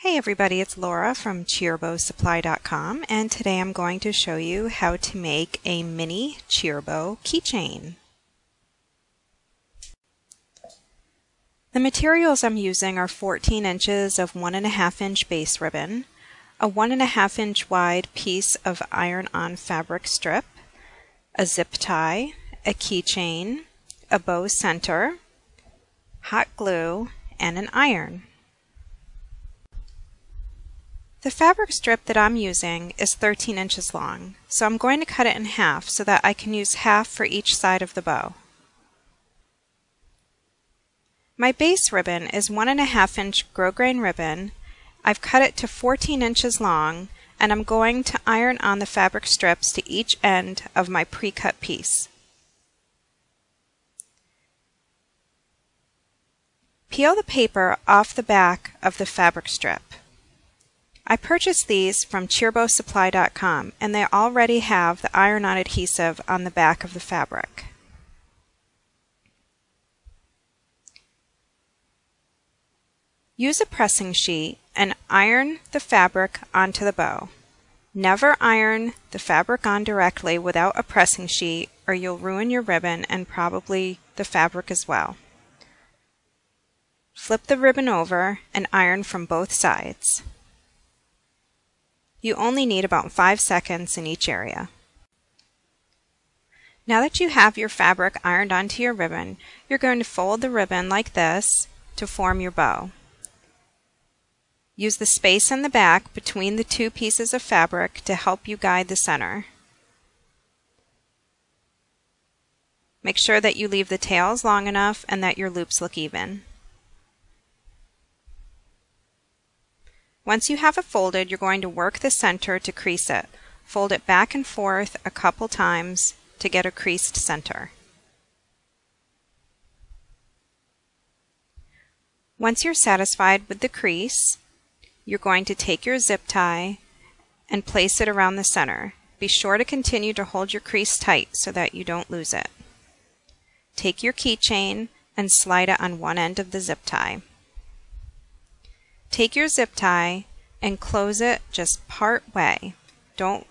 Hey everybody, it's Laura from cheerbowsupply.com, and today I'm going to show you how to make a mini cheerbow keychain. The materials I'm using are 14 inches of 1.5 inch base ribbon, a 1.5 inch wide piece of iron-on fabric strip, a zip tie, a keychain, a bow center, hot glue, and an iron. The fabric strip that I'm using is 13 inches long, so I'm going to cut it in half so that I can use half for each side of the bow. My base ribbon is 1.5 inch grosgrain ribbon. I've cut it to 14 inches long, and I'm going to iron on the fabric strips to each end of my pre-cut piece. Peel the paper off the back of the fabric strip. I purchased these from cheerbowsupply.com, and they already have the iron-on adhesive on the back of the fabric. Use a pressing sheet and iron the fabric onto the bow. Never iron the fabric on directly without a pressing sheet, or you'll ruin your ribbon and probably the fabric as well. Flip the ribbon over and iron from both sides. You only need about 5 seconds in each area. Now that you have your fabric ironed onto your ribbon, you're going to fold the ribbon like this to form your bow. Use the space in the back between the two pieces of fabric to help you guide the center. Make sure that you leave the tails long enough and that your loops look even. Once you have it folded, you're going to work the center to crease it. Fold it back and forth a couple times to get a creased center. Once you're satisfied with the crease, you're going to take your zip tie and place it around the center. Be sure to continue to hold your crease tight so that you don't lose it. Take your keychain and slide it on one end of the zip tie. Take your zip tie and close it just part way. Don't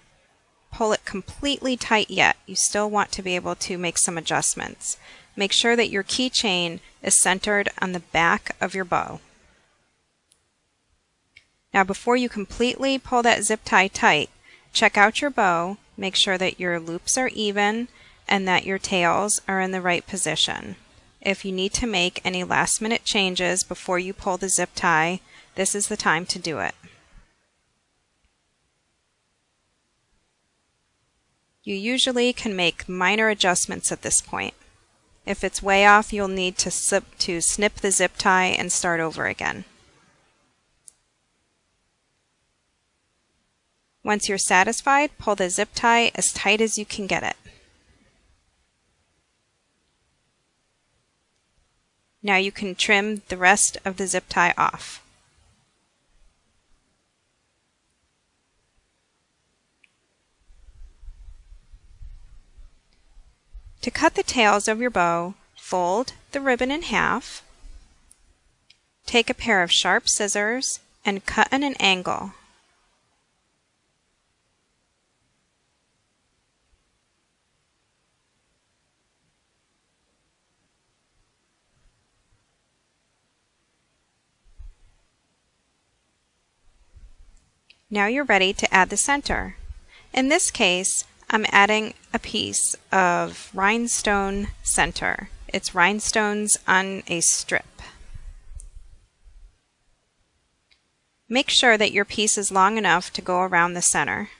pull it completely tight yet. You still want to be able to make some adjustments. Make sure that your keychain is centered on the back of your bow. Now before you completely pull that zip tie tight, check out your bow, make sure that your loops are even and that your tails are in the right position. If you need to make any last minute changes before you pull the zip tie, this is the time to do it. You usually can make minor adjustments at this point. If it's way off, you'll need to snip the zip tie and start over again. Once you're satisfied, pull the zip tie as tight as you can get it. Now you can trim the rest of the zip tie off. To cut the tails of your bow, fold the ribbon in half, take a pair of sharp scissors, and cut at an angle. Now you're ready to add the center. In this case, I'm adding a piece of rhinestone center. It's rhinestones on a strip. Make sure that your piece is long enough to go around the center.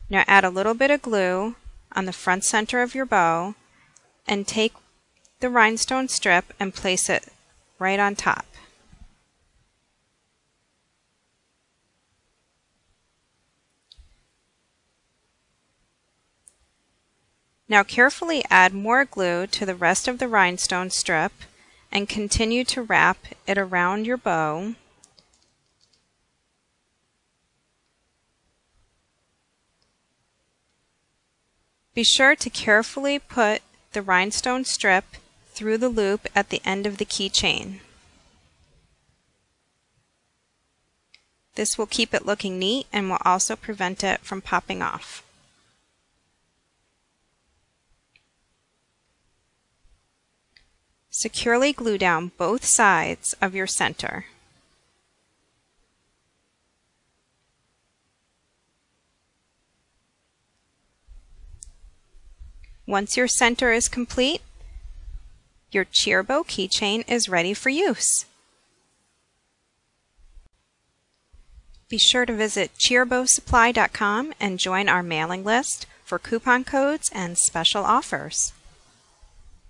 Now add a little bit of glue on the front center of your bow and take the rhinestone strip and place it right on top. Now carefully add more glue to the rest of the rhinestone strip and continue to wrap it around your bow. Be sure to carefully put the rhinestone strip through the loop at the end of the keychain. This will keep it looking neat and will also prevent it from popping off. Securely glue down both sides of your center. Once your center is complete, your cheerbow keychain is ready for use. Be sure to visit cheerbowsupply.com and join our mailing list for coupon codes and special offers.